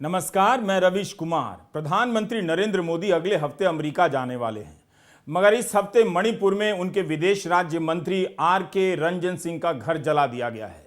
नमस्कार, मैं रवीश कुमार। प्रधानमंत्री नरेंद्र मोदी अगले हफ्ते अमेरिका जाने वाले हैं, मगर इस हफ्ते मणिपुर में उनके विदेश राज्य मंत्री आर.के. रंजन सिंह का घर जला दिया गया है।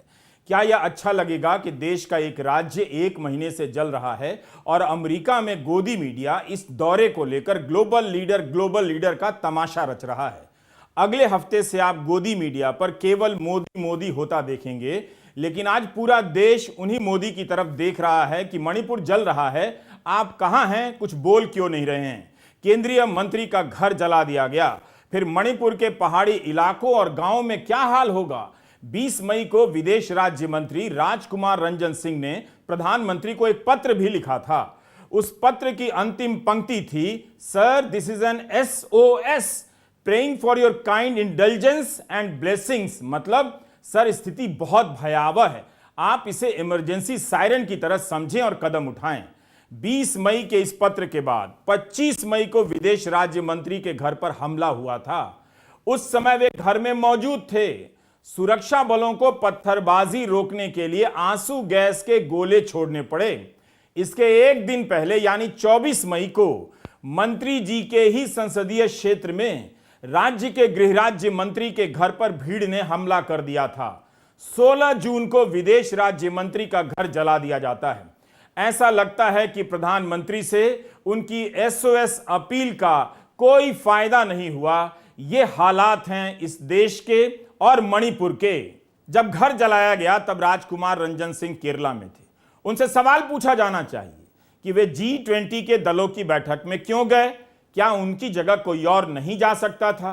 क्या यह अच्छा लगेगा कि देश का एक राज्य 1 महीने से जल रहा है और अमेरिका में गोदी मीडिया इस दौरे को लेकर ग्लोबल लीडर का तमाशा रच रहा है। अगले हफ्ते से आप गोदी मीडिया पर केवल मोदी मोदी होता देखेंगे, लेकिन आज पूरा देश उन्हीं मोदी की तरफ देख रहा है कि मणिपुर जल रहा है, आप कहां हैं, कुछ बोल क्यों नहीं रहे हैं। केंद्रीय मंत्री का घर जला दिया गया, फिर मणिपुर के पहाड़ी इलाकों और गांवों में क्या हाल होगा। 20 मई को विदेश राज्य मंत्री राजकुमार रंजन सिंह ने प्रधानमंत्री को एक पत्र भी लिखा था। उस पत्र की अंतिम पंक्ति थी, sir this is an SOS, praying for your kind indulgence and blessings. मतलब सर स्थिति बहुत भयावह है, आप इसे इमरजेंसी सायरन की तरह समझें और कदम उठाएं। 20 मई के इस पत्र के बाद 25 मई को विदेश राज्य मंत्री के घर पर हमला हुआ था। उस समय वे घर में मौजूद थे। सुरक्षा बलों को पत्थरबाजी रोकने के लिए आंसू गैस के गोले छोड़ने पड़े। इसके एक दिन पहले यानी 24 मई को मंत्री जी के ही संसदीय क्षेत्र में राज्य के गृह राज्य मंत्री के घर पर भीड़ ने हमला कर दिया था। 16 जून को विदेश राज्य मंत्री का घर जला दिया जाता है। ऐसा लगता है कि प्रधानमंत्री से उनकी SOS अपील का कोई फायदा नहीं हुआ। ये हालात हैं इस देश के और मणिपुर के। जब घर जलाया गया तब राजकुमार रंजन सिंह केरला में थे। उनसे सवाल पूछा जाना चाहिए कि वे G20 के दलों की बैठक में क्यों गए, क्या उनकी जगह कोई और नहीं जा सकता था।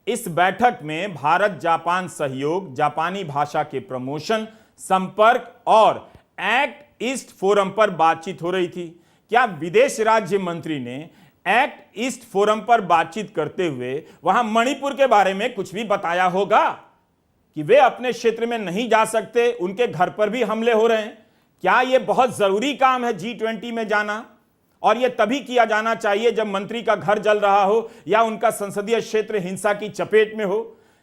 इस बैठक में भारत जापान सहयोग, जापानी भाषा के प्रमोशन, संपर्क और एक्ट ईस्ट फोरम पर बातचीत हो रही थी। क्या विदेश राज्य मंत्री ने एक्ट ईस्ट फोरम पर बातचीत करते हुए वहां मणिपुर के बारे में कुछ भी बताया होगा कि वे अपने क्षेत्र में नहीं जा सकते, उनके घर पर भी हमले हो रहे हैं। क्या यह बहुत जरूरी काम है G20 में जाना, और यह तभी किया जाना चाहिए जब मंत्री का घर जल रहा हो या उनका संसदीय क्षेत्र हिंसा की चपेट में हो।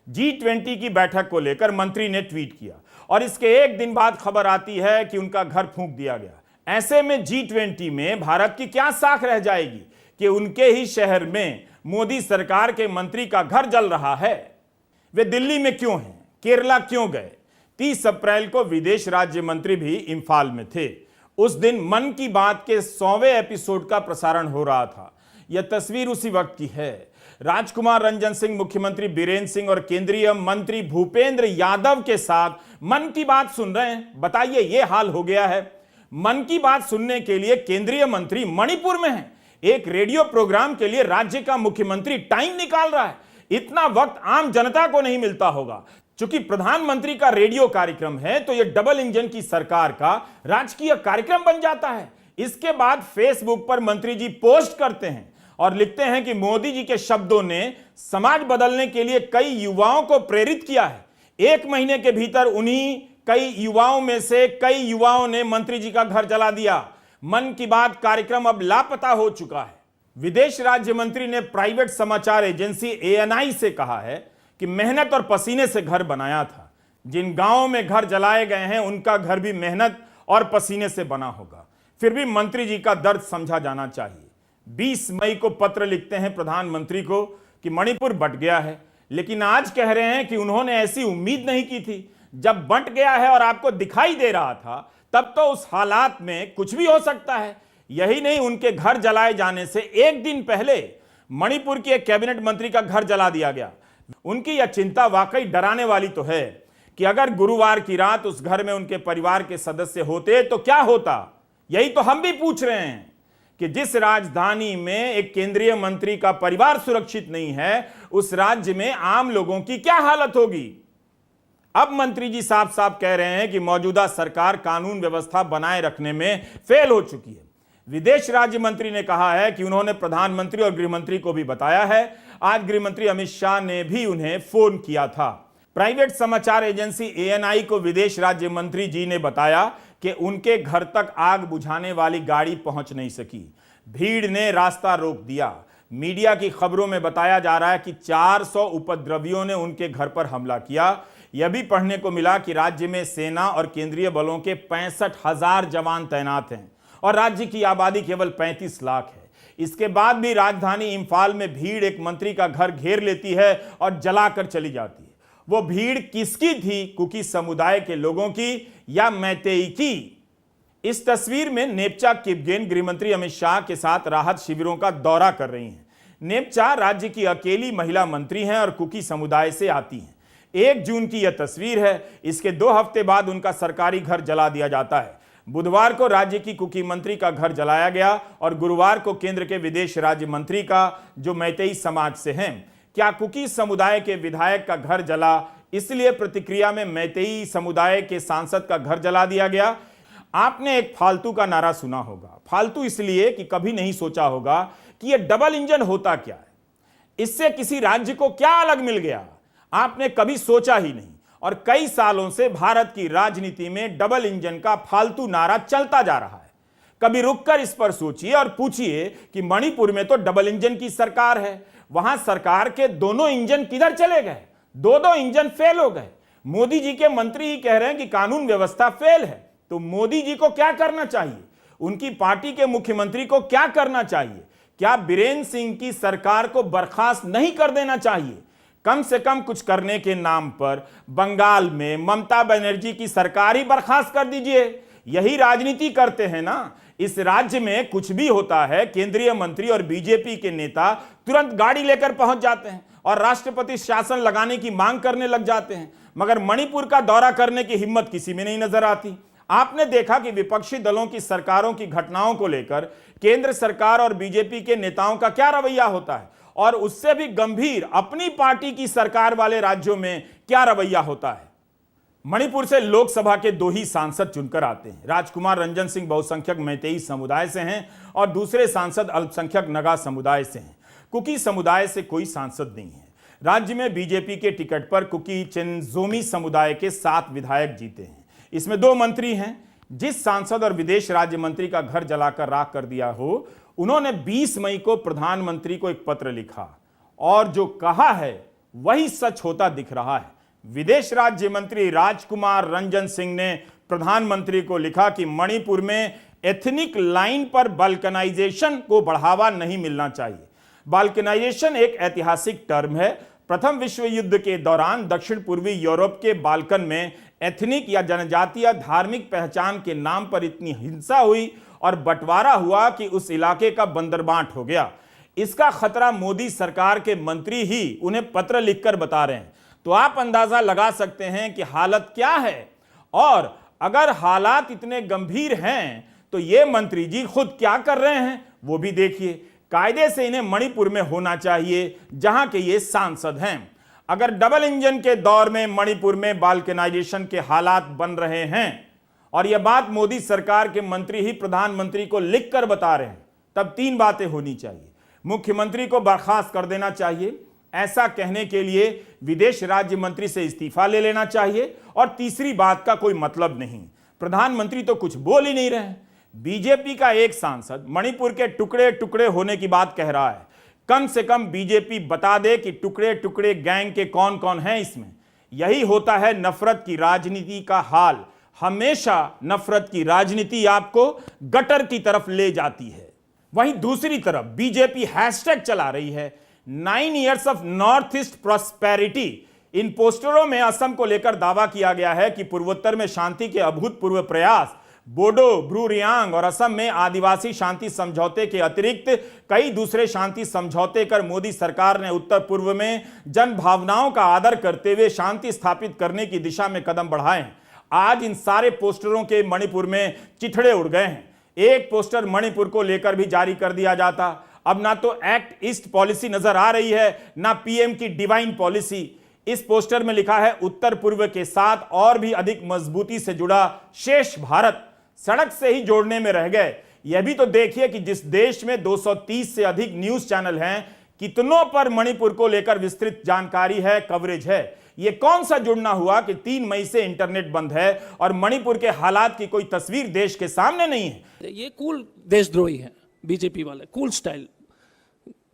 G20 की बैठक को लेकर मंत्री ने ट्वीट किया और इसके एक दिन बाद खबर आती है कि उनका घर फूंक दिया गया। ऐसे में G20 में भारत की क्या साख रह जाएगी कि उनके ही शहर में मोदी सरकार के मंत्री का घर जल रहा है। वे दिल्ली में क्यों हैं, केरला क्यों गए। 30 अप्रैल को विदेश राज्य मंत्री भी इंफाल में थे। उस दिन मन की बात के 100वें एपिसोड का प्रसारण हो रहा था। यह तस्वीर उसी वक्त की है। राजकुमार रंजन सिंह, मुख्यमंत्री बीरेंद्र सिंह और केंद्रीय मंत्री भूपेंद्र यादव के साथ मन की बात सुन रहे हैं। बताइए, यह हाल हो गया है। मन की बात सुनने के लिए केंद्रीय मंत्री मणिपुर में है। एक रेडियो प्रोग्राम के लिए राज्य का मुख्यमंत्री टाइम निकाल रहा है। इतना वक्त आम जनता को नहीं मिलता होगा। चूंकि प्रधानमंत्री का रेडियो कार्यक्रम है तो यह डबल इंजन की सरकार का राजकीय कार्यक्रम बन जाता है। इसके बाद फेसबुक पर मंत्री जी पोस्ट करते हैं और लिखते हैं कि मोदी जी के शब्दों ने समाज बदलने के लिए कई युवाओं को प्रेरित किया है। 1 महीने के भीतर उन्हीं कई युवाओं में से कई युवाओं ने मंत्री जी का घर जला दिया। मन की बात कार्यक्रम अब लापता हो चुका है। विदेश राज्य मंत्री ने प्राइवेट समाचार एजेंसी ANI से कहा है कि मेहनत और पसीने से घर बनाया था। जिन गांवों में घर जलाए गए हैं उनका घर भी मेहनत और पसीने से बना होगा। फिर भी मंत्री जी का दर्द समझा जाना चाहिए। 20 मई को पत्र लिखते हैं प्रधानमंत्री को कि मणिपुर बंट गया है, लेकिन आज कह रहे हैं कि उन्होंने ऐसी उम्मीद नहीं की थी। जब बंट गया है और आपको दिखाई दे रहा था तब तो उस हालात में कुछ भी हो सकता है। यही नहीं, उनके घर जलाए जाने से एक दिन पहले मणिपुर के एक कैबिनेट मंत्री का घर जला दिया गया। उनकी यह चिंता वाकई डराने वाली तो है कि अगर गुरुवार की रात उस घर में उनके परिवार के सदस्य होते तो क्या होता। यही तो हम भी पूछ रहे हैं कि जिस राजधानी में एक केंद्रीय मंत्री का परिवार सुरक्षित नहीं है, उस राज्य में आम लोगों की क्या हालत होगी। अब मंत्री जी साफ साफ कह रहे हैं कि मौजूदा सरकार कानून व्यवस्था बनाए रखने में फेल हो चुकी है। विदेश राज्य मंत्री ने कहा है कि उन्होंने प्रधानमंत्री और गृहमंत्री को भी बताया है। आज गृहमंत्री अमित शाह ने भी उन्हें फोन किया था। प्राइवेट समाचार एजेंसी ANI को विदेश राज्य मंत्री जी ने बताया कि उनके घर तक आग बुझाने वाली गाड़ी पहुंच नहीं सकी। भीड़ ने रास्ता रोक दिया। मीडिया की खबरों में बताया जा रहा है कि 400 उपद्रवियों ने उनके घर पर हमला किया। यह भी पढ़ने को मिला कि राज्य में सेना और केंद्रीय बलों के 65,000 जवान तैनात हैं और राज्य की आबादी केवल 35 लाख है। इसके बाद भी राजधानी इंफाल में भीड़ एक मंत्री का घर घेर लेती है और जलाकर चली जाती है। वो भीड़ किसकी थी? कुकी समुदाय के लोगों की या मैतेई की? इस तस्वीर में नेप्चा किपगेन गृहमंत्री अमित शाह के साथ राहत शिविरों का दौरा कर रही हैं। नेप्चा राज्य की अकेली महिला मंत्री हैं और कुकी समुदाय से आती हैं। 1 जून की यह तस्वीर है। इसके 2 हफ्ते बाद उनका सरकारी घर जला दिया जाता है। बुधवार को राज्य की कुकी मंत्री का घर जलाया गया और गुरुवार को केंद्र के विदेश राज्य मंत्री का, जो मैतेई समाज से हैं। क्या कुकी समुदाय के विधायक का घर जला, इसलिए प्रतिक्रिया में मैतेई समुदाय के सांसद का घर जला दिया गया? आपने एक फालतू का नारा सुना होगा। फालतू इसलिए कि कभी नहीं सोचा होगा कि यह डबल इंजन होता क्या है, इससे किसी राज्य को क्या अलग मिल गया। आपने कभी सोचा ही नहीं और कई सालों से भारत की राजनीति में डबल इंजन का फालतू नारा चलता जा रहा है। कभी रुककर इस पर सोचिए और पूछिए कि मणिपुर में तो डबल इंजन की सरकार है, वहां सरकार के दोनों इंजन किधर चले गए? 2-2 इंजन फेल हो गए। मोदी जी के मंत्री ही कह रहे हैं कि कानून व्यवस्था फेल है, तो मोदी जी को क्या करना चाहिए? उनकी पार्टी के मुख्यमंत्री को क्या करना चाहिए? क्या बीरेन सिंह की सरकार को बर्खास्त नहीं कर देना चाहिए? कम से कम कुछ करने के नाम पर बंगाल में ममता बनर्जी की सरकार ही बर्खास्त कर दीजिए। यही राजनीति करते हैं ना। इस राज्य में कुछ भी होता है, केंद्रीय मंत्री और बीजेपी के नेता तुरंत गाड़ी लेकर पहुंच जाते हैं और राष्ट्रपति शासन लगाने की मांग करने लग जाते हैं, मगर मणिपुर का दौरा करने की हिम्मत किसी में नहीं नजर आती। आपने देखा कि विपक्षी दलों की सरकारों की घटनाओं को लेकर केंद्र सरकार और बीजेपी के नेताओं का क्या रवैया होता है, और उससे भी गंभीर अपनी पार्टी की सरकार वाले राज्यों में क्या रवैया होता है। मणिपुर से लोकसभा के 2 ही सांसद चुनकर आते हैं। राजकुमार रंजन सिंह बहुसंख्यक मैतेई समुदाय से हैं और दूसरे सांसद अल्पसंख्यक नगा समुदाय से हैं। कुकी समुदाय से कोई सांसद नहीं है। राज्य में बीजेपी के टिकट पर कुकी चिनजोमी समुदाय के 7 विधायक जीते हैं। इसमें 2 मंत्री हैं। जिस सांसद और विदेश राज्य मंत्री का घर जलाकर राख कर दिया हो, उन्होंने 20 मई को प्रधानमंत्री को एक पत्र लिखा और जो कहा है वही सच होता दिख रहा है। विदेश राज्य मंत्री राजकुमार रंजन सिंह ने प्रधानमंत्री को लिखा कि मणिपुर में एथनिक लाइन पर बाल्कनाइजेशन को बढ़ावा नहीं मिलना चाहिए। बाल्कनाइजेशन एक ऐतिहासिक टर्म है। प्रथम विश्व युद्ध के दौरान दक्षिण पूर्वी यूरोप के बाल्कन में एथनिक या जनजातीय धार्मिक पहचान के नाम पर इतनी हिंसा हुई और बंटवारा हुआ कि उस इलाके का बंदरबांट हो गया। इसका खतरा मोदी सरकार के मंत्री ही उन्हें पत्र लिखकर बता रहे हैं। तो आप अंदाजा लगा सकते हैं कि हालत क्या है, और अगर हालात इतने गंभीर हैं तो ये मंत्री जी खुद क्या कर रहे हैं वो भी देखिए। कायदे से इन्हें मणिपुर में होना चाहिए जहां के ये सांसद हैं। अगर डबल इंजन के दौर में मणिपुर में बाल्कनाइजेशन के हालात बन रहे हैं और यह बात मोदी सरकार के मंत्री ही प्रधानमंत्री को लिखकर बता रहे हैं, तब 3 बातें होनी चाहिए। मुख्यमंत्री को बर्खास्त कर देना चाहिए, ऐसा कहने के लिए विदेश राज्य मंत्री से इस्तीफा ले लेना चाहिए, और तीसरी बात का कोई मतलब नहीं। प्रधानमंत्री तो कुछ बोल ही नहीं रहे हैं। बीजेपी का एक सांसद मणिपुर के टुकड़े टुकड़े होने की बात कह रहा है। कम से कम बीजेपी बता दे कि टुकड़े टुकड़े गैंग के कौन कौन हैं इसमें। यही होता है नफरत की राजनीति का हाल। हमेशा नफरत की राजनीति आपको गटर की तरफ ले जाती है। वहीं दूसरी तरफ बीजेपी हैशटैग चला रही है 9 years of North East prosperity. इन पोस्टरों में असम को लेकर दावा किया गया है कि पूर्वोत्तर में शांति के अभूतपूर्व प्रयास, बोडो, ब्रू रियांग और असम में आदिवासी शांति समझौते के अतिरिक्त कई दूसरे शांति समझौते कर मोदी सरकार ने उत्तर पूर्व में जन भावनाओं का आदर करते हुए शांति स्थापित करने की दिशा में कदम बढ़ाए हैं। आज इन सारे पोस्टरों के मणिपुर में चिथड़े उड़ गए हैं। एक पोस्टर मणिपुर को लेकर भी जारी कर दिया जाता। अब ना तो एक्ट ईस्ट पॉलिसी नजर आ रही है, ना पीएम की डिवाइन पॉलिसी। इस पोस्टर में लिखा है उत्तर पूर्व के साथ और भी अधिक मजबूती से जुड़ा शेष भारत सड़क से ही जोड़ने में रह गए। यह भी तो देखिए कि जिस देश में 230 से अधिक न्यूज चैनल हैं, कितनों पर मणिपुर को लेकर विस्तृत जानकारी है, कवरेज है। यह कौन सा जुड़ना हुआ कि 3 मई से इंटरनेट बंद है और मणिपुर के हालात की कोई तस्वीर देश के सामने नहीं है। ये कूल देशद्रोही है बीजेपी वाले, कूल स्टाइल,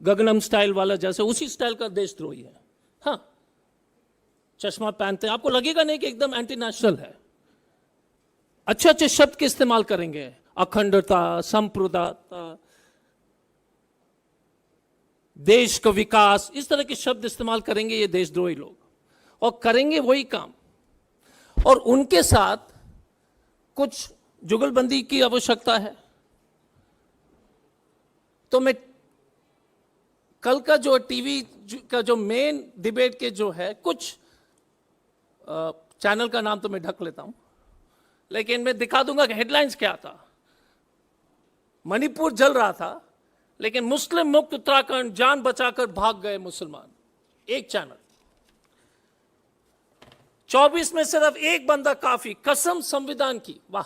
गगनम स्टाइल वाला, जैसे उसी स्टाइल का देशद्रोही है। हाँ, चश्मा पहनते हैं, आपको लगेगा नहीं कि एकदम एंटी नेशनल है। अच्छे अच्छे शब्द के इस्तेमाल करेंगे, अखंडता, संप्रभुता, देश का विकास, इस तरह के शब्द इस्तेमाल करेंगे ये देशद्रोही लोग, और करेंगे वही काम। और उनके साथ कुछ जुगलबंदी की आवश्यकता है। तो मैं कल का जो टीवी का जो मेन डिबेट के जो है, कुछ चैनल का नाम तो मैं ढक लेता हूं, लेकिन मैं दिखा दूंगा कि हेडलाइंस क्या था। मणिपुर जल रहा था, लेकिन मुस्लिम मुक्त उत्तराखंड, जान बचाकर भाग गए मुसलमान। एक चैनल। 24 में सिर्फ एक बंदा काफी, कसम संविधान की। वाह!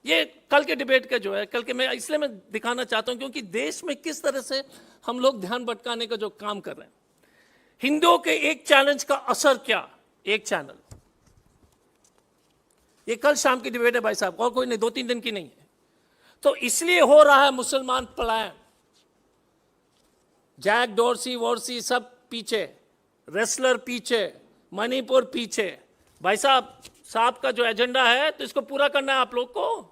ये कल के डिबेट का जो है, कल के मैं इसलिए मैं दिखाना चाहता हूं क्योंकि देश में किस तरह से हम लोग ध्यान भटकाने का जो काम कर रहे हैं। हिंदुओं के एक चैलेंज का असर क्या? एक चैनल। ये कल शाम की डिबेट है भाई साहब, और कोई नहीं, 2-3 दिन की नहीं है। तो इसलिए हो रहा है मुसलमान पलायन। जैक डोरसी वोरसी सब पीछे, रेसलर पीछे, मणिपुर पीछे। भाई साहब का जो एजेंडा है, तो इसको पूरा करना है आप लोग को।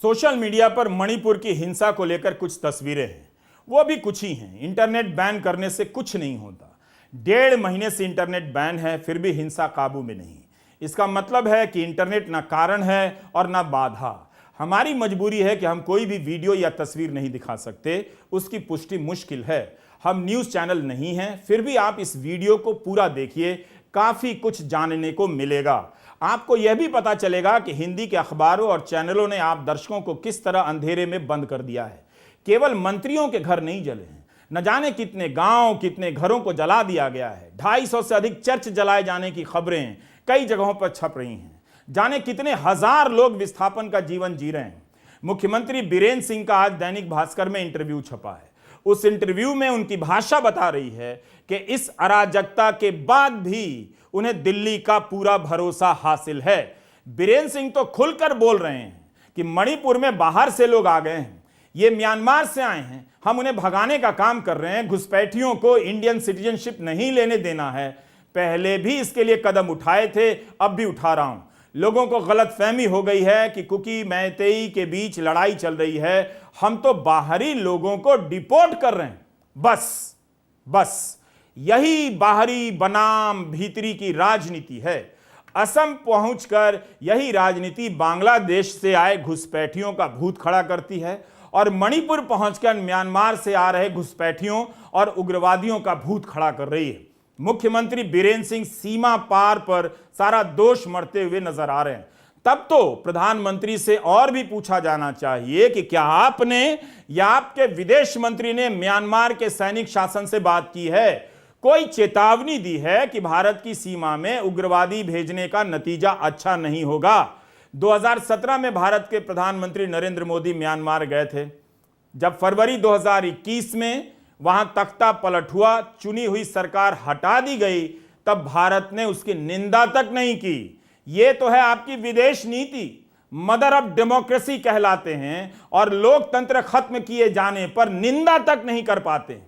सोशल मीडिया पर मणिपुर की हिंसा को लेकर कुछ तस्वीरें हैं, वो भी कुछ ही हैं। इंटरनेट बैन करने से कुछ नहीं होता। 1.5 महीने से इंटरनेट बैन है, फिर भी हिंसा काबू में नहीं। इसका मतलब है कि इंटरनेट ना कारण है और ना बाधा। हमारी मजबूरी है कि हम कोई भी वीडियो या तस्वीर नहीं दिखा सकते, उसकी पुष्टि मुश्किल है। हम न्यूज़ चैनल नहीं हैं, फिर भी आप इस वीडियो को पूरा देखिए, काफ़ी कुछ जानने को मिलेगा। आपको यह भी पता चलेगा कि हिंदी के अखबारों और चैनलों ने आप दर्शकों को किस तरह अंधेरे में बंद कर दिया है। केवल मंत्रियों के घर नहीं जले हैं, न जाने कितने गांव, कितने घरों को जला दिया गया है। 250 से अधिक चर्च जलाए जाने की खबरें कई जगहों पर छप रही हैं। जाने कितने हजार लोग विस्थापन का जीवन जी रहे हैं। मुख्यमंत्री बीरेंद्र सिंह का आज दैनिक भास्कर में इंटरव्यू छपा है। उस इंटरव्यू में उनकी भाषा बता रही है कि इस अराजकता के बाद भी उन्हें दिल्ली का पूरा भरोसा हासिल है। बीरेंद्र सिंह तो खुलकर बोल रहे हैं कि मणिपुर में बाहर से लोग आ गए हैं, ये म्यांमार से आए हैं, हम उन्हें भगाने का काम कर रहे हैं, घुसपैठियों को इंडियन सिटीजनशिप नहीं लेने देना है। पहले भी इसके लिए कदम उठाए थे, अब भी उठा रहा हूं। लोगों को गलतफहमी हो गई है कि कुकी मैतेई के बीच लड़ाई चल रही है, हम तो बाहरी लोगों को डिपोर्ट कर रहे हैं। बस यही बाहरी बनाम भीतरी की राजनीति है। असम पहुंचकर यही राजनीति बांग्लादेश से आए घुसपैठियों का भूत खड़ा करती है और मणिपुर पहुंचकर म्यांमार से आ रहे घुसपैठियों और उग्रवादियों का भूत खड़ा कर रही है। मुख्यमंत्री बीरेंद्र सिंह सीमा पार पर सारा दोष मढ़ते हुए नजर आ रहे हैं। तब तो प्रधानमंत्री से और भी पूछा जाना चाहिए कि क्या आपने या आपके विदेश मंत्री ने म्यांमार के सैनिक शासन से बात की है, कोई चेतावनी दी है कि भारत की सीमा में उग्रवादी भेजने का नतीजा अच्छा नहीं होगा। 2017 में भारत के प्रधानमंत्री नरेंद्र मोदी म्यांमार गए थे। जब फरवरी 2021 में वहां तख्ता पलट हुआ, चुनी हुई सरकार हटा दी गई, तब भारत ने उसकी निंदा तक नहीं की। यह तो है आपकी विदेश नीति। मदर ऑफ डेमोक्रेसी कहलाते हैं और लोकतंत्र खत्म किए जाने पर निंदा तक नहीं कर पाते।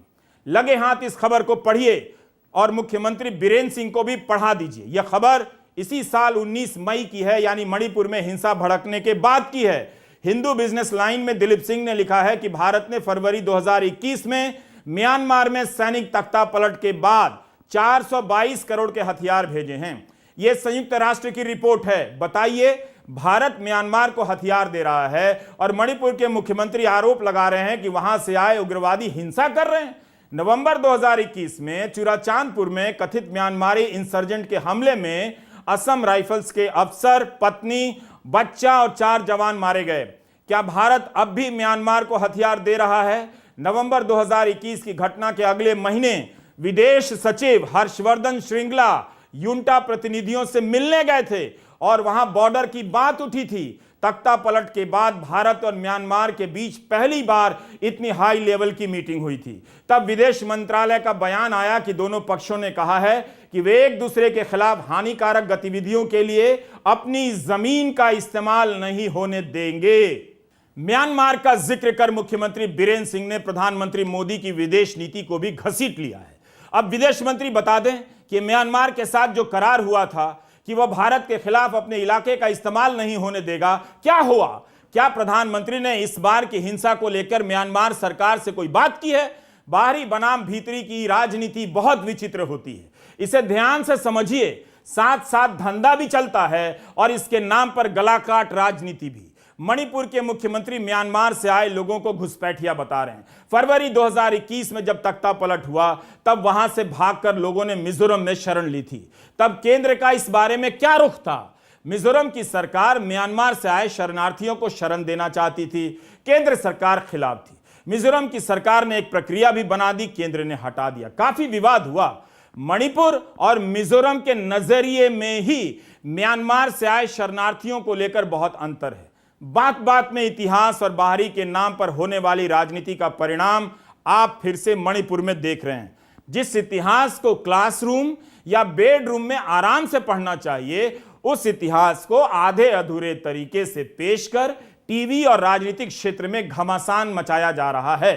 लगे हाथ इस खबर को पढ़िए और मुख्यमंत्री बीरेंद्र सिंह को भी पढ़ा दीजिए। यह खबर इसी साल 19 मई की है, यानी मणिपुर में हिंसा भड़कने के बाद की है। हिंदू बिजनेस लाइन में दिलीप सिंह ने लिखा है कि भारत ने फरवरी 2021 में म्यांमार में सैनिक तख्ता पलट के बाद 422 करोड़ के हथियार भेजे हैं। यह संयुक्त राष्ट्र की रिपोर्ट है। बताइए, भारत म्यांमार को हथियार दे रहा है और मणिपुर के मुख्यमंत्री आरोप लगा रहे हैं कि वहां से आए उग्रवादी हिंसा कर रहे हैं। नवंबर 2021 में चुराचांदपुर में कथित म्यांमारी इंसर्जेंट के हमले में असम राइफल्स के अफसर, पत्नी, बच्चा और 4 जवान मारे गए। क्या भारत अब भी म्यांमार को हथियार दे रहा है? नवंबर 2021 की घटना के अगले महीने विदेश सचिव हर्षवर्धन श्रृंगला यूंटा प्रतिनिधियों से मिलने गए थे और वहां बॉर्डर की बात उठी थी। तख्ता पलट के बाद भारत और म्यांमार के बीच पहली बार इतनी हाई लेवल की मीटिंग हुई थी। तब विदेश मंत्रालय का बयान आया कि दोनों पक्षों ने कहा है कि वे एक दूसरे के खिलाफ हानिकारक गतिविधियों के लिए अपनी जमीन का इस्तेमाल नहीं होने देंगे। म्यांमार का जिक्र कर मुख्यमंत्री बीरेंद्र सिंह ने प्रधानमंत्री मोदी की विदेश नीति को भी घसीट लिया है। अब विदेश मंत्री बता दें कि म्यांमार के साथ जो करार हुआ था कि वह भारत के खिलाफ अपने इलाके का इस्तेमाल नहीं होने देगा। क्या हुआ? क्या प्रधानमंत्री ने इस बार की हिंसा को लेकर म्यांमार सरकार से कोई बात की है? बाहरी बनाम भीतरी की राजनीति बहुत विचित्र होती है, इसे ध्यान से समझिए। साथ साथ धंधा भी चलता है और इसके नाम पर गलाकाट राजनीति भी। मणिपुर के मुख्यमंत्री म्यांमार से आए लोगों को घुसपैठिया बता रहे हैं। फरवरी 2021 में जब तख्ता पलट हुआ तब वहां से भागकर लोगों ने मिजोरम में शरण ली थी। तब केंद्र का इस बारे में क्या रुख था? मिजोरम की सरकार म्यांमार से आए शरणार्थियों को शरण देना चाहती थी, केंद्र सरकार खिलाफ थी। मिजोरम की सरकार ने एक प्रक्रिया भी बना दी, केंद्र ने हटा दिया। काफी विवाद हुआ। मणिपुर और मिजोरम के नजरिए में ही म्यांमार से आए शरणार्थियों को लेकर बहुत अंतर है। बात बात में इतिहास और बाहरी के नाम पर होने वाली राजनीति का परिणाम आप फिर से मणिपुर में देख रहे हैं। जिस इतिहास को क्लासरूम या बेडरूम में आराम से पढ़ना चाहिए, उस इतिहास को आधे अधूरे तरीके से पेश कर टीवी और राजनीतिक क्षेत्र में घमासान मचाया जा रहा है।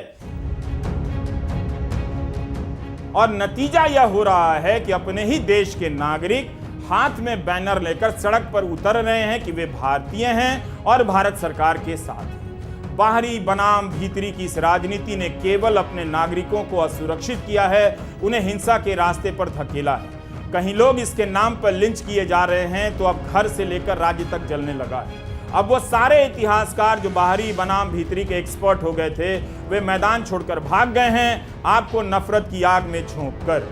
और नतीजा यह हो रहा है कि अपने ही देश के नागरिक हाथ में बैनर लेकर सड़क पर उतर रहे हैं कि वे भारतीय हैं और भारत सरकार के साथ हैं। बाहरी बनाम भीतरी की इस राजनीति ने केवल अपने नागरिकों को असुरक्षित किया है, उन्हें हिंसा के रास्ते पर धकेला है। कहीं लोग इसके नाम पर लिंच किए जा रहे हैं तो अब घर से लेकर राज्य तक जलने लगा है। अब वो सारे इतिहासकार जो बाहरी बनाम भीतरी के एक्सपर्ट हो गए थे, वे मैदान छोड़कर भाग गए हैं, आपको नफरत की आग में झोंककर।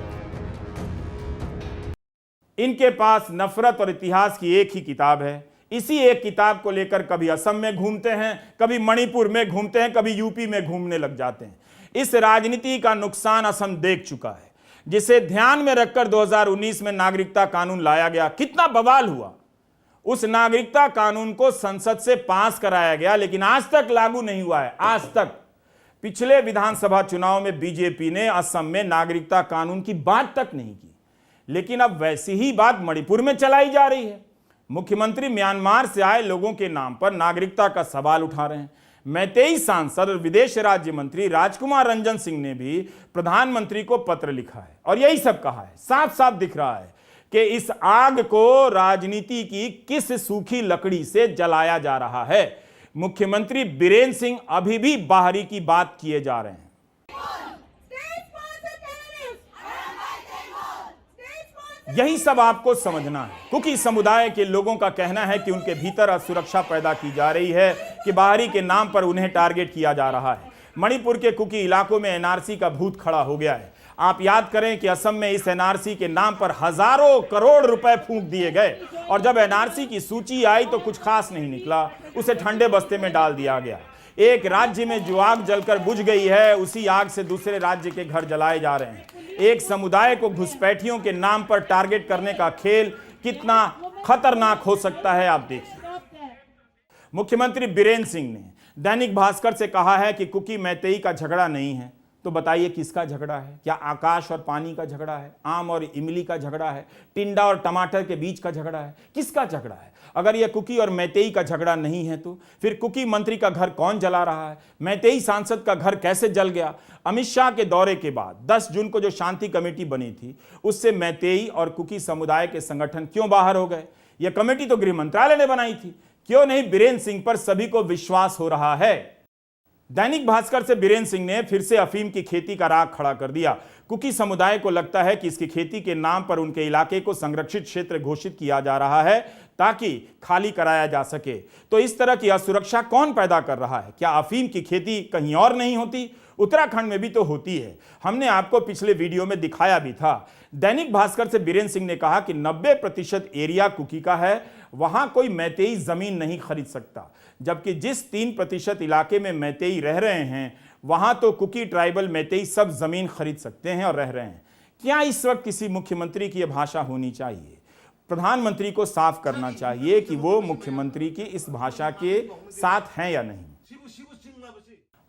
इनके पास नफरत और इतिहास की एक ही किताब है। इसी एक किताब को लेकर कभी असम में घूमते हैं, कभी मणिपुर में घूमते हैं, कभी यूपी में घूमने लग जाते हैं। इस राजनीति का नुकसान असम देख चुका है, जिसे ध्यान में रखकर 2019 में नागरिकता कानून लाया गया। कितना बवाल हुआ। उस नागरिकता कानून को संसद से पास कराया गया, लेकिन आज तक लागू नहीं हुआ है। आज तक पिछले विधानसभा चुनाव में बीजेपी ने असम में नागरिकता कानून की बात तक नहीं की, लेकिन अब वैसी ही बात मणिपुर में चलाई जा रही है। मुख्यमंत्री म्यांमार से आए लोगों के नाम पर नागरिकता का सवाल उठा रहे हैं। मैतेई सांसद और विदेश राज्य मंत्री राजकुमार रंजन सिंह ने भी प्रधानमंत्री को पत्र लिखा है और यही सब कहा है। साफ साफ दिख रहा है कि इस आग को राजनीति की किस सूखी लकड़ी से जलाया जा रहा है। मुख्यमंत्री बीरेन सिंह अभी भी बाहरी की बात किए जा रहे हैं। यही सब आपको समझना है। कुकी समुदाय के लोगों का कहना है कि उनके भीतर असुरक्षा पैदा की जा रही है, कि बाहरी के नाम पर उन्हें टारगेट किया जा रहा है। मणिपुर के कुकी इलाकों में एनआरसी का भूत खड़ा हो गया है। आप याद करें कि असम में इस एनआरसी के नाम पर हजारों करोड़ रुपए फूंक दिए गए और जब एनआरसी की सूची आई तो कुछ खास नहीं निकला, उसे ठंडे बस्ते में डाल दिया गया। एक राज्य में जो आग जलकर बुझ गई है, उसी आग से दूसरे राज्य के घर जलाए जा रहे हैं। एक समुदाय को घुसपैठियों के नाम पर टारगेट करने का खेल कितना खतरनाक हो सकता है, आप देखिए। मुख्यमंत्री बीरेन सिंह ने दैनिक भास्कर से कहा है कि कुकी मैतेई का झगड़ा नहीं है। तो बताइए किसका झगड़ा है? क्या आकाश और पानी का झगड़ा है? आम और इमली का झगड़ा है? टिंडा और टमाटर के बीच का झगड़ा है? किसका झगड़ा है? अगर यह कुकी और मैतेई का झगड़ा नहीं है तो फिर कुकी मंत्री का घर कौन जला रहा है? मैतेई सांसद का घर कैसे जल गया? अमित शाह के दौरे के बाद 10 जून को जो शांति कमेटी बनी थी, उससे मैतेई और कुकी समुदाय के संगठन क्यों बाहर हो गए? यह कमेटी तो गृह मंत्रालय ने बनाई थी। क्यों नहीं बीरेन सिंह पर सभी को विश्वास हो रहा है। दैनिक भास्कर से बीरेन सिंह ने फिर से अफीम की खेती का राग खड़ा कर दिया। कुकी समुदाय को लगता है कि इसकी खेती के नाम पर उनके इलाके को संरक्षित क्षेत्र घोषित किया जा रहा है ताकि खाली कराया जा सके। तो इस तरह की असुरक्षा कौन पैदा कर रहा है? क्या अफीम की खेती कहीं और नहीं होती? उत्तराखंड में भी तो होती है। हमने आपको पिछले वीडियो में दिखाया भी था। दैनिक भास्कर से बीरेन सिंह ने कहा कि 90% एरिया कुकी का है, वहां कोई मैतेई जमीन नहीं खरीद सकता, जबकि जिस 3% इलाके में मैतेई रह रहे हैं वहां तो कुकी ट्राइबल मैतेई सब जमीन खरीद सकते हैं और रह रहे हैं। क्या इस वक्त किसी मुख्यमंत्री की यह भाषा होनी चाहिए? प्रधानमंत्री को साफ करना चाहिए कि वो मुख्यमंत्री की इस भाषा के साथ हैं या नहीं।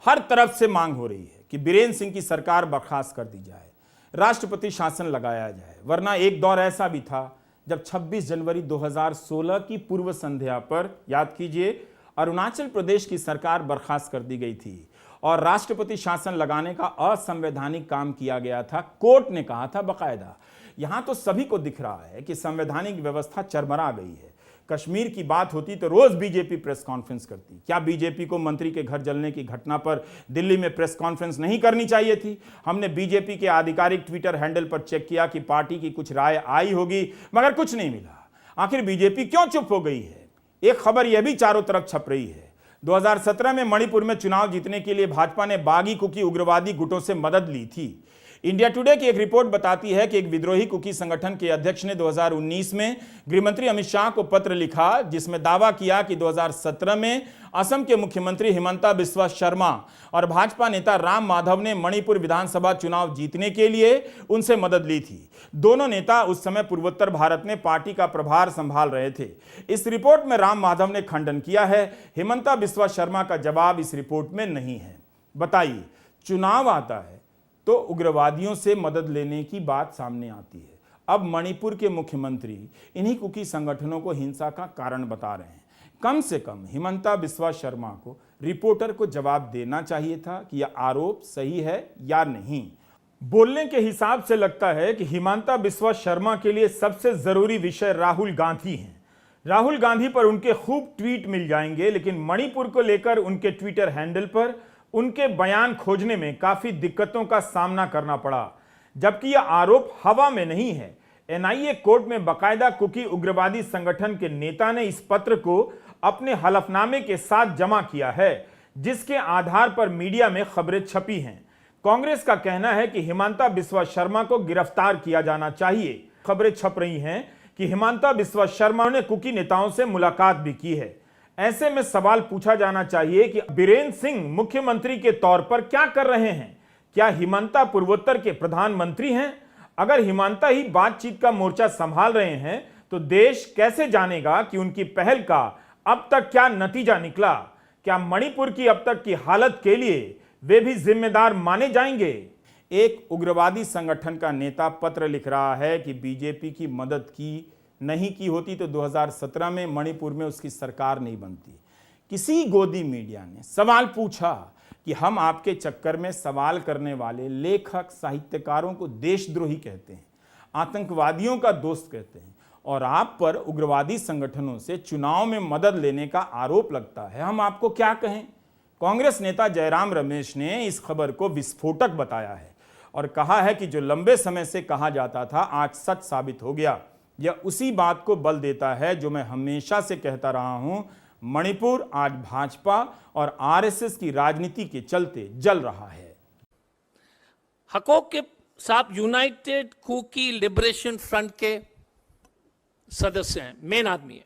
हर तरफ से मांग हो रही है कि बीरेन सिंह की सरकार बर्खास्त कर दी जाए, राष्ट्रपति शासन लगाया जाए, वरना एक दौर ऐसा भी था जब 26 जनवरी 2016 की पूर्व संध्या पर, याद कीजिए, अरुणाचल प्रदेश की सरकार बर्खास्त कर दी गई थी और राष्ट्रपति शासन लगाने का असंवैधानिक काम किया गया था। कोर्ट ने कहा था बकायदा यहां तो सभी को दिख रहा है कि संवैधानिक व्यवस्था चरमरा गई है। कश्मीर की बात होती तो रोज बीजेपी प्रेस कॉन्फ्रेंस करती। क्या बीजेपी को मंत्री के घर जलने की घटना पर दिल्ली में प्रेस कॉन्फ्रेंस नहीं करनी चाहिए थी? हमने बीजेपी के आधिकारिक ट्विटर हैंडल पर चेक किया कि पार्टी की कुछ राय आई होगी, मगर कुछ नहीं मिला। आखिर बीजेपी क्यों चुप हो गई है? एक खबर यह भी चारों तरफ छप रही है। 2017 में मणिपुर में चुनाव जीतने के लिए भाजपा ने बागी कुकी उग्रवादी गुटों से मदद ली थी। इंडिया टुडे की एक रिपोर्ट बताती है कि एक विद्रोही कुकी संगठन के अध्यक्ष ने 2019 में गृहमंत्री अमित शाह को पत्र लिखा, जिसमें दावा किया कि 2017 में असम के मुख्यमंत्री हिमंता बिस्वा शर्मा और भाजपा नेता राम माधव ने मणिपुर विधानसभा चुनाव जीतने के लिए उनसे मदद ली थी। दोनों नेता उस समय पूर्वोत्तर भारत में पार्टी का प्रभार संभाल रहे थे। इस रिपोर्ट में राम माधव ने खंडन किया है। हिमंता बिस्वा शर्मा का जवाब इस रिपोर्ट में नहीं है। बताइए, चुनाव आता है तो उग्रवादियों से मदद लेने की बात सामने आती है। अब मणिपुर के मुख्यमंत्री इन्हीं कुकी संगठनों को हिंसा का कारण बता रहे हैं। कम से कम हिमंता बिस्वा शर्मा को रिपोर्टर को जवाब देना चाहिए था कि यह आरोप सही है या नहीं। बोलने के हिसाब से लगता है कि हिमंता बिस्वा शर्मा के लिए सबसे जरूरी विषय राहुल गांधी हैं। राहुल गांधी पर उनके खूब ट्वीट मिल जाएंगे, लेकिन मणिपुर को लेकर उनके ट्विटर हैंडल पर उनके बयान खोजने में काफी दिक्कतों का सामना करना पड़ा। जबकि यह आरोप हवा में नहीं है। एनआईए कोर्ट में बकायदा कुकी उग्रवादी संगठन के नेता ने इस पत्र को अपने हलफनामे के साथ जमा किया है, जिसके आधार पर मीडिया में खबरें छपी हैं। कांग्रेस का कहना है कि हिमंता बिस्वा शर्मा को गिरफ्तार किया जाना चाहिए। खबरें छप रही हैं कि हिमंता बिस्वा शर्मा ने कुकी नेताओं से मुलाकात भी की है। ऐसे में सवाल पूछा जाना चाहिए कि बीरेन सिंह मुख्यमंत्री के तौर पर क्या कर रहे हैं? क्या हिमंता पूर्वोत्तर के प्रधानमंत्री हैं? अगर हिमंता ही बातचीत का मोर्चा संभाल रहे हैं तो देश कैसे जानेगा कि उनकी पहल का अब तक क्या नतीजा निकला? क्या मणिपुर की अब तक की हालत के लिए वे भी जिम्मेदार माने जाएंगे? एक उग्रवादी संगठन का नेता पत्र लिख रहा है कि बीजेपी की मदद की नहीं की होती तो 2017 में मणिपुर में उसकी सरकार नहीं बनती। किसी गोदी मीडिया ने सवाल पूछा कि हम आपके चक्कर में सवाल करने वाले लेखक साहित्यकारों को देशद्रोही कहते हैं, आतंकवादियों का दोस्त कहते हैं, और आप पर उग्रवादी संगठनों से चुनाव में मदद लेने का आरोप लगता है, हम आपको क्या कहें? कांग्रेस नेता जयराम रमेश ने इस खबर को विस्फोटक बताया है और कहा है कि जो लंबे समय से कहा जाता था आज सच साबित हो गया। यह उसी बात को बल देता है जो मैं हमेशा से कहता रहा हूं, मणिपुर आज भाजपा और आरएसएस की राजनीति के चलते जल रहा है। हकोक के साथ यूनाइटेड कुकी लिबरेशन फ्रंट के सदस्य हैं, मेन आदमी है।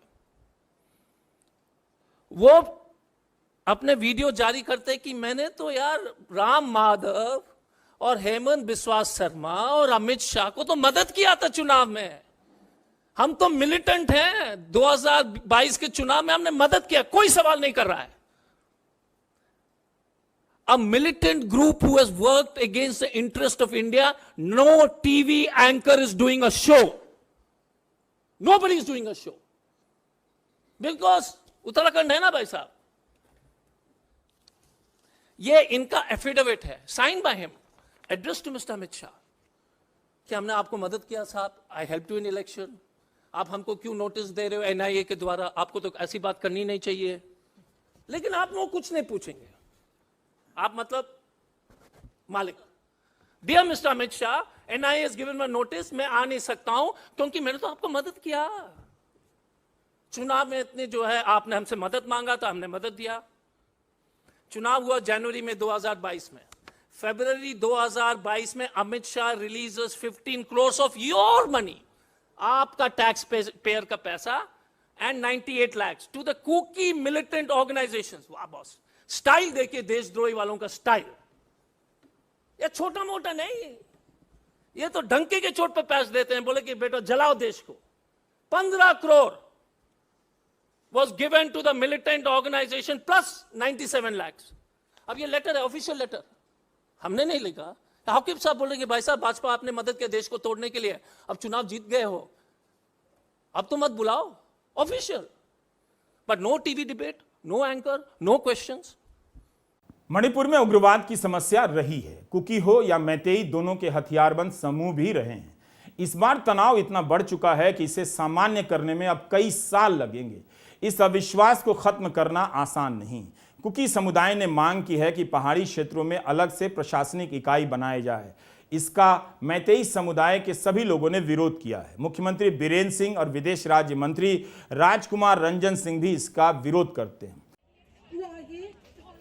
वो अपने वीडियो जारी करते कि मैंने तो यार राम माधव और हेमंत बिस्वा शर्मा और अमित शाह को तो मदद किया था चुनाव में। हम तो मिलिटेंट हैं, 2022 के चुनाव में हमने मदद किया, कोई सवाल नहीं कर रहा है। A militant group who has worked against the interest of India, no TV anchor is doing a show. Nobody is doing a show. Because Uttarakhand है ना भाई साहब। ये इनका एफिडेविट है, sign by him, address to mister Amit Shah, कि हमने आपको मदद किया साहब, I help you in election, आप हमको क्यों नोटिस दे रहे हो एनआईए के द्वारा, आपको तो ऐसी बात करनी नहीं चाहिए। लेकिन आप वो कुछ नहीं पूछेंगे, आप मतलब मालिक। Dear mister Amit Shah, NIA has given me notice, मैं आ नहीं सकता हूं क्योंकि मैंने तो आपको मदद किया। चुनाव में इतने जो है आपने हमसे मदद मांगा था, हमने मदद दिया। चुनाव हुआ जनवरी में 2022 में। फरवरी 2022 में Amit Shah releases 15 crores of your money, आपका टैक्स पेयर का पैसा, and 98 lakhs to the Kuki militant organisations. वाह बॉस, स्टाइल देखिए देशद्रोही वालों का स्टाइल। ये छोटा मोटा नहीं, ये तो डंके के चोट पे पैसे देते हैं, बोले कि बेटा जलाओ देश को। 15 crore was given to the militant organization plus 97 lakhs। अब ये लेटर है, ऑफिशियल लेटर, हमने नहीं लिखा। हाकिब साहब बोल रहे कि भाई साहब भाजपा आपने मदद किया देश को तोड़ने के लिए, अब चुनाव जीत गए हो, अब तो मत बुलाओ, official. But no TV debate, no anchor, no questions. Manipur में उग्रवाद की समस्या रही है। कुकी हो या मैतेई, दोनों के हथियारबंद समूह भी रहे हैं। इस बार तनाव इतना बढ़ चुका है कि इसे सामान्य करने में अब कई साल लगेंगे। इस अविश्वास को खत्म करना आसान नहीं। कुकी समुदाय ने मांग की है कि पहाड़ी क्षेत्रों में अलग से प्रशासनिक इकाई बनाए जाए। इसका मैतेई समुदाय के सभी लोगों ने विरोध किया है। मुख्यमंत्री बीरेन सिंह और विदेश राज्य मंत्री राजकुमार रंजन सिंह भी इसका विरोध करते हैं।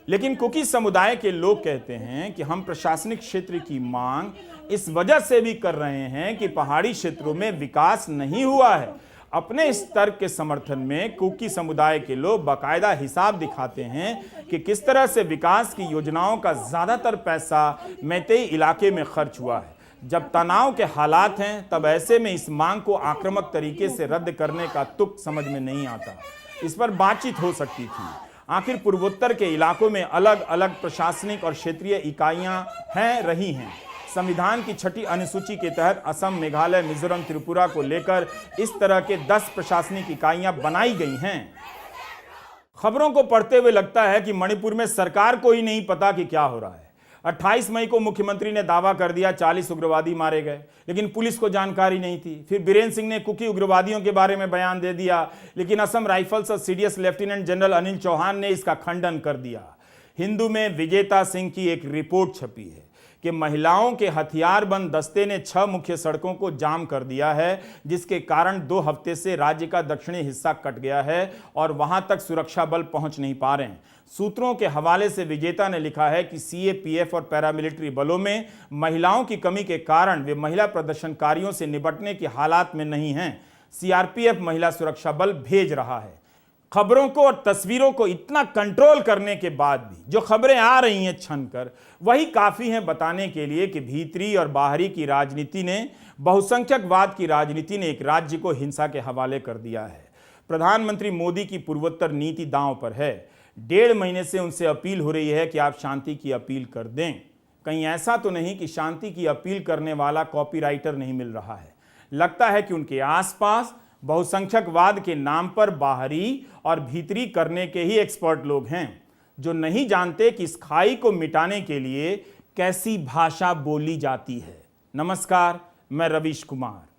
लेकिन कुकी समुदाय के लोग कहते हैं कि हम प्रशासनिक क्षेत्र की मांग इस वजह से भी कर रहे हैं कि पहाड़ी क्षेत्रों में विकास नहीं हुआ है। अपने इस तर्क के समर्थन में कुकी समुदाय के लोग बाकायदा हिसाब दिखाते हैं कि किस तरह से विकास की योजनाओं का ज्यादातर पैसा मैतेई इलाके में खर्च हुआ है। जब तनाव के हालात हैं तब ऐसे में इस मांग को आक्रामक तरीके से रद्द करने का तुक समझ में नहीं आता। इस पर बातचीत हो सकती थी। आखिर पूर्वोत्तर के इलाकों में अलग अलग प्रशासनिक और क्षेत्रीय इकाइयां रही हैं। संविधान की 6ठी अनुसूची के तहत असम, मेघालय, मिजोरम, त्रिपुरा को लेकर इस तरह के 10 प्रशासनिक इकाइयां बनाई गई हैं। खबरों को पढ़ते हुए लगता है कि मणिपुर में सरकार को ही नहीं पता कि क्या हो रहा है। 28 मई को मुख्यमंत्री ने दावा कर दिया 40 उग्रवादी मारे गए, लेकिन पुलिस को जानकारी नहीं थी। फिर बीरेन सिंह ने कुकी उग्रवादियों के बारे में बयान दे दिया, लेकिन असम राइफल्स और CDS lieutenant general Anil Chauhan ने इसका खंडन कर दिया। हिंदू में विजेता सिंह की एक रिपोर्ट छपी है कि महिलाओं के हथियारबंद दस्ते ने 6 मुख्य सड़कों को जाम कर दिया है, जिसके कारण 2 हफ्ते से राज्य का दक्षिणी हिस्सा कट गया है और वहां तक सुरक्षा बल पहुंच नहीं पा रहे हैं। सूत्रों के हवाले से विजेता ने लिखा है कि सीएपीएफ और पैरामिलिट्री बलों में महिलाओं की कमी के कारण वे महिला प्रदर्शनकारियों से निपटने की हालात में नहीं हैं। सीआरपीएफ महिला सुरक्षा बल भेज रहा है। खबरों को और तस्वीरों को इतना कंट्रोल करने के बाद भी जो खबरें आ रही हैं छनकर, वही काफी हैं बताने के लिए कि भीतरी और बाहरी की राजनीति ने, बहुसंख्यकवाद की राजनीति ने एक राज्य को हिंसा के हवाले कर दिया है। प्रधानमंत्री मोदी की पूर्वोत्तर नीति दांव पर है। 1.5 महीने से उनसे अपील हो रही है कि आप शांति की अपील कर दें। कहीं ऐसा तो नहीं कि शांति की अपील करने वाला कॉपीराइटर नहीं मिल रहा है। लगता है कि उनके आसपास बहुसंख्यकवाद के नाम पर बाहरी और भीतरी करने के ही एक्सपर्ट लोग हैं, जो नहीं जानते कि इस खाई को मिटाने के लिए कैसी भाषा बोली जाती है। नमस्कार, मैं रवीश कुमार।